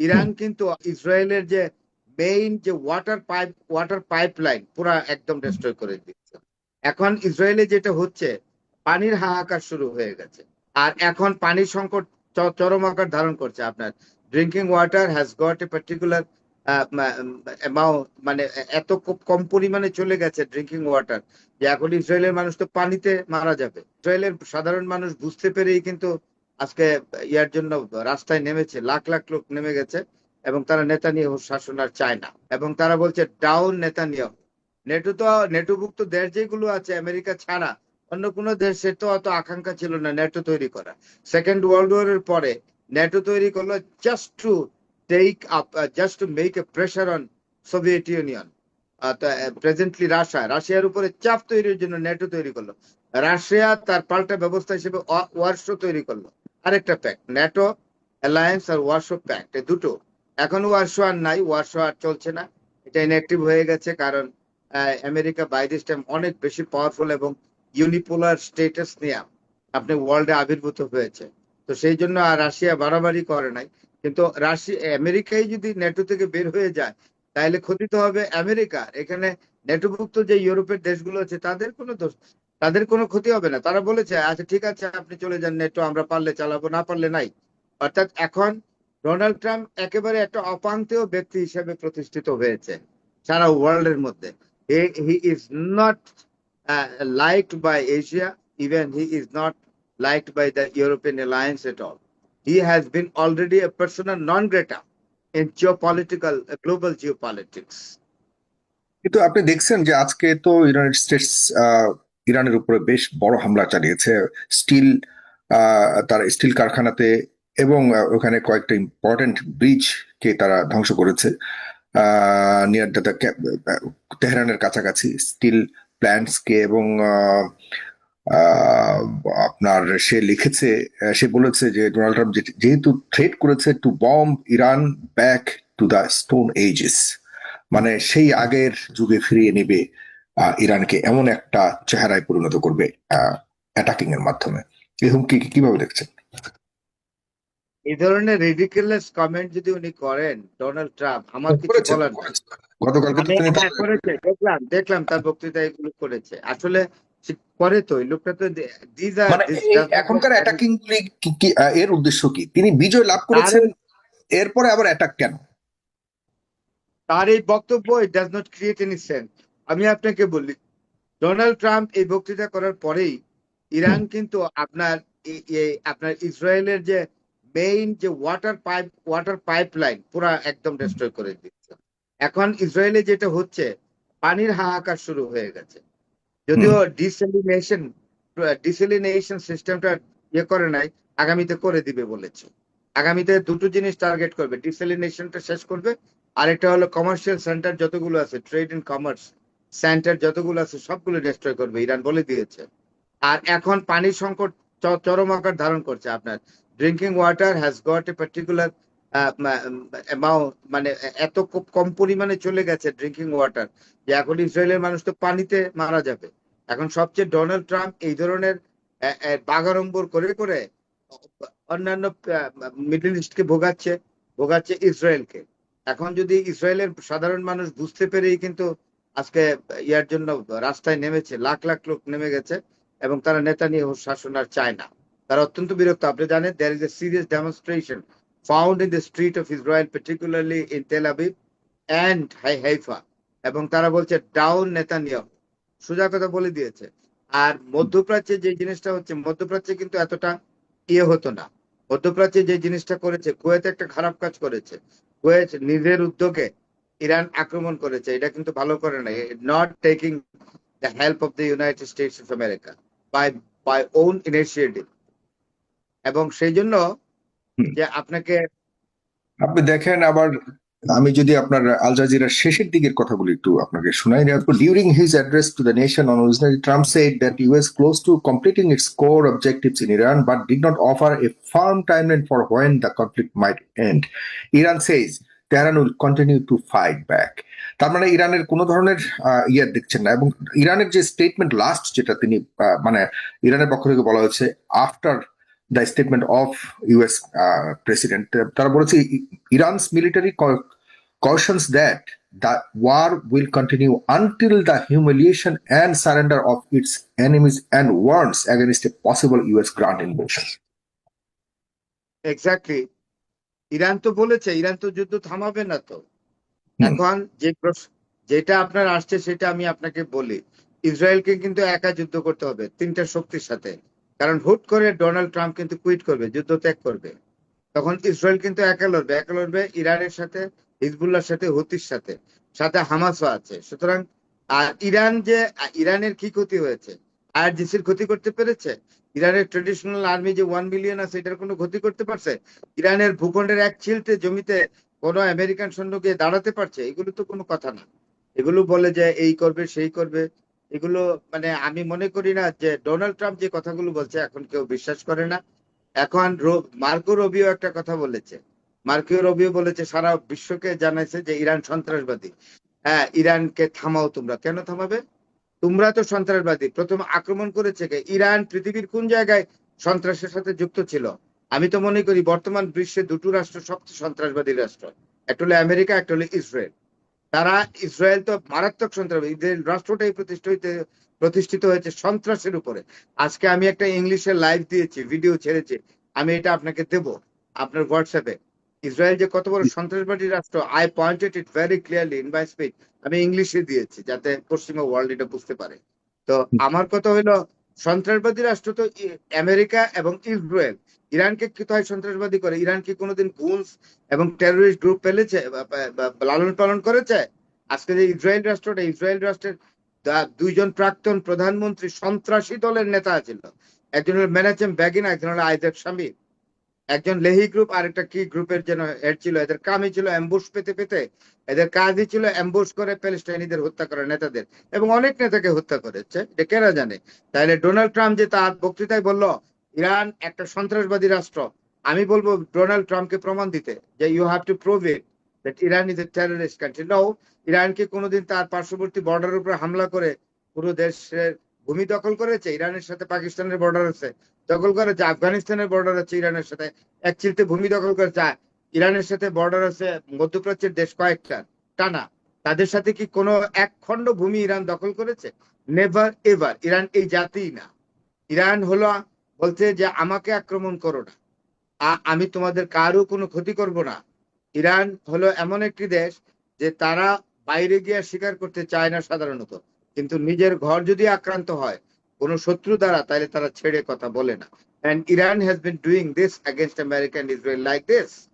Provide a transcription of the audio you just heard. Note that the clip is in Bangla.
ইরান কিন্তু ইসরায়েলের যে মেইন যে ওয়াটার পাইপলাইন পুরা একদম ডিস্ট্রয় করে দিচ্ছে। এখন ইসরায়েলে যেটা হচ্ছে, পানির হাহাকার শুরু হয়ে গেছে। আর এখন পানির সংকট চরম আকার ধারণ করছে। আপনার drinking water has got a particular amount, মানে এত কম পরিমাণে চলে গেছে ড্রিঙ্কিং ওয়াটার, যে এখন ইসরায়েলের মানুষ তো পানিতে মারা যাবে। ইসরায়েলের সাধারণ মানুষ বুঝতে পেরেই কিন্তু আজকে ইয়ার জন্য রাস্তায় নেমেছে, লাখ লাখ লোক নেমে গেছে। এবং তারা নেতানিয়াহু শাসন আর চায় না, এবং তারা বলছে ডাউন নেতানিয়াহু। নেটোভুক্ত দেশ যেগুলো আছে আমেরিকা ছাড়া অন্য কোনো দেশের তো অত আকাঙ্ক্ষা ছিল না নেটো তৈরি করা। সেকেন্ড ওয়ার্ল্ড ওয়ার এর পরে নেটো তৈরি করলো just to make a pressure on Soviet union. Presently রাশিয়ার উপরে চাপ তৈরির জন্য নেটো তৈরি করলো। রাশিয়া তার পাল্টা ব্যবস্থা হিসেবে ওয়ারশো তৈরি করলো, আরেকটা প্যাক্ট, ন্যাটো অ্যালায়েন্স আর ওয়ারশো প্যাক্ট, এই দুটো। এখন ওয়ারশো আর নাই, ওয়ারশো আর চলছে না, এটা ইনঅ্যাক্টিভ হয়ে গেছে। কারণ আমেরিকা বাই দিস টাইম অনেক বেশি পাওয়ারফুল এবং ইউনিপোলার স্টেটাস নিয়ে আপনি ওয়ার্ল্ডে আবির্ভূত হয়েছে। তো সেই জন্য আর রাশিয়া বাড়াবাড়ি করে নাই। কিন্তু আমেরিকাই যদি নেটো থেকে বের হয়ে যায়, তাহলে ক্ষতি তো হবে আমেরিকার। এখানে নেটোভুক্ত যে ইউরোপের দেশগুলো আছে তাদের কোনো দোষ, তাদের কোনো ক্ষতি হবে না। তারা বলেছে আচ্ছা ঠিক আছে আপনি চলে যান নেটো, আমরা পারলে চালাবো, না পারলে নাই। অর্থাৎ এখন ডোনাল্ড ট্রাম্প একেবারে একটা অপান্তেয় ব্যক্তি হিসেবে প্রতিষ্ঠিত হয়েছে সারা ওয়ার্ল্ডের মধ্যে। He is not liked by Asia, even he is not liked by the European alliance at all. He has been already a persona non grata in global geopolitics. কিন্তু আপনি দেখছেন যে আজকে তো ইউনাইটেড স্টেটস ইরানের উপরে বেশ বড় হামলা চালিয়েছে স্টিল, তার স্টিল কারখানাতে, এবং ওখানে কয়েকটা ইম্পর্টেন্ট ব্রিজ কে তারা ধ্বংস করেছে নিয়ার তেহরানের কাছাকাছি স্টিল প্ল্যান্টস কে। এবং আহ, আপনার সে লিখেছে, সে বলেছে যে ডোনাল্ড ট্রাম্প যেহেতু থ্রেট করেছে to bomb Iran back to the stone ages, মানে সেই আগের যুগে ফিরিয়ে নেবে ইরানকে, এমন একটা চেহারায় পরিণত করবে অ্যাটাকিং এর মাধ্যমে। এই হুমকি কিভাবে দেখছেন? এই ধরনের রিডিকুলাস কমেন্ট যদি উনি করেন ডোনাল্ড ট্রাম্প, আমার কিছু করেছে তো, বলার নাই। করেছে। গতকালকে তো আমি তিনি হ্যাঁ করেছে, দেখলাম দেখলাম তার বক্তৃতা এগুলো করেছে। আসলে সে করে তো, এই লোকটা তো মানে এই এখনকার অ্যাটাকিং গুলি এর উদ্দেশ্য কি? তিনি বিজয় লাভ তার করেছেন, এরপরে আবার অ্যাটাক কেন? তার এই বক্তব্য it does not create any sense. আমি আপনাকে বলি, ডোনাল্ড ট্রাম্প এই বক্তৃতা করার পরেই হুম, ইরান কিন্তু আপনার ইসরায়েলের যে মেইন যে ওয়াটার পাইপলাইন পুরা একদম ডিস্ট্রয় করে দিচ্ছে। এখন ইসরায়েলে যেটা হচ্ছে, পানির হাহাকার শুরু হয়ে গেছে। হুম। যদিও ডিসেলিনেশন সিস্টেমটা করে নাই, আগামীতে করে দিবে বলেছে। আগামীতে দুটো জিনিস টার্গেট করবে, ডিসেলিনেশনটা শেষ করবে, আরেকটা হলো কমার্শিয়াল সেন্টার যতগুলো আছে, ট্রেড এন্ড কমার্স সেন্টার যতগুলো আছে সবগুলো ডিস্ট্রয় করবে, ইরান বলে দিয়েছে। আর এখন পানির সংকট চরম আকার ধারণ করছে। আপনার drinking water has got a particular amount, মানে এত কম পরিমাণে চলে গেছে ড্রিঙ্কিং ওয়াটার, যে এখন ইসরায়েলের মানুষ তো পানিতে মারা যাবে। এখন সবচেয়ে ডোনাল্ড ট্রাম্প এই ধরনের বাগাড়ম্বর করে করে অন্যান্য মিডল ইস্টকে ভোগাচ্ছে, ভোগাচ্ছে ইসরায়েলকে। এখন যদি ইসরায়েলের সাধারণ মানুষ বুঝতে পেরেই কিন্তু আজকে ইয়ার জন্য রাস্তায় নেমেছে, লাখ লাখ লোক নেমে গেছে। এবং তারা নেতানিয়াহু শাসন আর চায় না, তারা অত্যন্ত বিরক্ত। আপনি জানেন there is a serious demonstration found in the street of Israel, particularly in Tel Aviv and Haifa, এবং তারা বলছে ডাউন নেতানিয়াহু, সোজা কথা বলে দিয়েছে। আর মধ্যপ্রাচ্যে যে জিনিসটা হচ্ছে, মধ্যপ্রাচ্যে কিন্তু এতটা হতো না। মধ্যপ্রাচ্যে যে জিনিসটা করেছে, কুয়েত একটা খারাপ কাজ করেছে। কুয়েত নিজের উদ্যোগে ইরান আক্রমণ করেছে, এটা কিন্তু ভালো করে নাই, not taking the help of the United States of America by by own initiative. এবং সেই জন্য হুম। যে আপনাকে আপনি দেখেন আবার, আমি যদি আপনার আল জাজিরার শেষের দিকের কথাগুলো একটু আপনাকে শোনাই। During his address to the nation on Wednesday, Trump said that US close to completing its core objectives in Iran but did not offer a firm timeline for when the conflict might end. Iran says Tehran will continue to fight back. তার মানে ইরানের কোনো ধরনের ইয়ে দেখছেন না। এবং ইরানের যে স্টেটমেন্ট লাস্ট, যেটা তিনি মানে ইরানের পক্ষ থেকে বলা হয়েছে, after the statement of US President. তারা বলেছে Iran's military cautions that the war will continue until the humiliation and surrender of its enemies and warns against a possible US ground invasion. Exactly, Iran তো বলেছে ইরান তো যুদ্ধ থামাবে না তো। এখন যেটা আপনার আসছে সেটা আমি আপনাকে বলি, ইসরায়েলকে কিন্তু একা যুদ্ধ করতে হবে তিনটা শক্তির সাথে, কারণ হুট করে ডোনাল্ড ট্রাম্প কিন্তু কুইট করবে, যুদ্ধ ত্যাগ করবে। তখন ইসরায়েল কিন্তু একা লড়বে ইরানের সাথে, হিজবুল্লাহর সাথে, হুতির সাথে, সাথে হামাসও আছে। সুতরাং ইরানের কি ক্ষতি হয়েছে? আইআরজিসির ক্ষতি করতে পেরেছে? ইরানের ট্রেডিশনাল আর্মি যে 1 মিলিয়ন আছে এটার কোনো ক্ষতি করতে পারছে? ইরানের ভূখণ্ডের এক ছিলতে জমিতে কোনো আমেরিকান সৈন্য গিয়ে দাঁড়াতে পারছে? এগুলো তো কোনো কথা না। এগুলো বলে যে এই করবে সেই করবে, এগুলো মানে আমি মনে করি না যে ডোনাল্ড ট্রাম্প যে কথাগুলো বলছে এখন কেউ বিশ্বাস করে না। এখন মার্কো রুবিও একটা কথা বলেছে, সারা বিশ্বকে জানাইছে যে ইরান সন্ত্রাসবাদী। হ্যাঁ, ইরানকে থামাও, তোমরা কেন থামাবে? তোমরা তো সন্ত্রাসবাদী। প্রথম আক্রমণ করেছে কে? ইরান পৃথিবীর কোন জায়গায় সন্ত্রাসের সাথে যুক্ত ছিল? আমি তো মনে করি বর্তমান বিশ্বে দুটো রাষ্ট্র সবচেয়ে সন্ত্রাসবাদী রাষ্ট্র, একটা হলো আমেরিকা, একটা হলো ইসরায়েল। ইসরায়েল তো মারাত্মক সন্ত্রাসবাদী, রাষ্ট্রটাই প্রতিষ্ঠিত হয়েছে সন্ত্রাসের উপরে। আজকে আমি একটা ইংলিশে লাইভ দিয়েছি, ভিডিও ছেড়েছি, আমি এটা আপনাকে দেব আপনার হোয়াটসঅ্যাপে। ইসরায়েল যে কত বড় সন্ত্রাসবাদী রাষ্ট্র, I pointed it very clearly in my speech. আমি ইংলিশে দিয়েছি যাতে পশ্চিমা ওয়ার্ল্ড এটা বুঝতে পারে। তো আমার কথা হলো সন্ত্রাসবাদী রাষ্ট্র তো আমেরিকা এবং ইসরায়েল। ইরানকে কোথায় সন্ত্রাসবাদী করে? ইরান কি কোনোদিন গুলস এবং টেররিস্ট গ্রুপ পেলেছে লালন পালন করেছে? আজকে যে ইসরায়েল রাষ্ট্রের দুইজন প্রাক্তন প্রধানমন্ত্রী সন্ত্রাসী দলের নেতা ছিল, একজন হল মেনাচেম বেগিন, একজন হল আইজাক শামির। একজন লেহি গ্রুপ আর একটা কি গ্রুপের যেন হেড ছিল। এদের কামই ছিল অ্যাম্বুশ পেতে এদের কাজই ছিল অ্যাম্বুশ করে প্যালেস্টাইনিদের হত্যা করা, নেতাদের, এবং অনেক নেতাকে হত্যা করেছে, এটা কেনা জানে। তাহলে ডোনাল্ড ট্রাম্প যে তার বক্তৃতায় বলল ইরান একটা সন্ত্রাসবাদী রাষ্ট্র, আমি বলবো ডোনাল্ড ট্রাম্পকে প্রমাণ দিতে যে you have to prove it that Iran is a terrorist country. Now, ইরানকে কোনোদিন তার পার্শ্ববর্তী বর্ডারের উপর হামলা করে পুরো দেশের ভূমি দখল করেছে? ইরানের সাথে পাকিস্তানের বর্ডার আছে, দখল করেছে। আফগানিস্তানের বর্ডার আছে ইরানের সাথে, এক চিলতে ভূমি দখল করেছে। ইরানের সাথে বর্ডার আছে মধ্যপ্রাচ্যের দেশ কয়েকটা টানা, তাদের সাথে কি কোনো এক খণ্ড ভূমি ইরান দখল করেছে? Never ever. ইরান এই জাতিই না। ইরান হলো বলছে যে আমাকে আক্রমণ করো না, আমি তোমাদের কারো কোনো ক্ষতি করব না। ইরান হলো এমন একটি দেশ যে তারা বাইরে গিয়ে স্বীকার করতে চায় না সাধারণত, কিন্তু নিজের ঘর যদি আক্রান্ত হয় কোনো শত্রু দ্বারা, তাহলে তারা ছেড়ে কথা বলে না। And Iran has been doing this against America and Israel like this.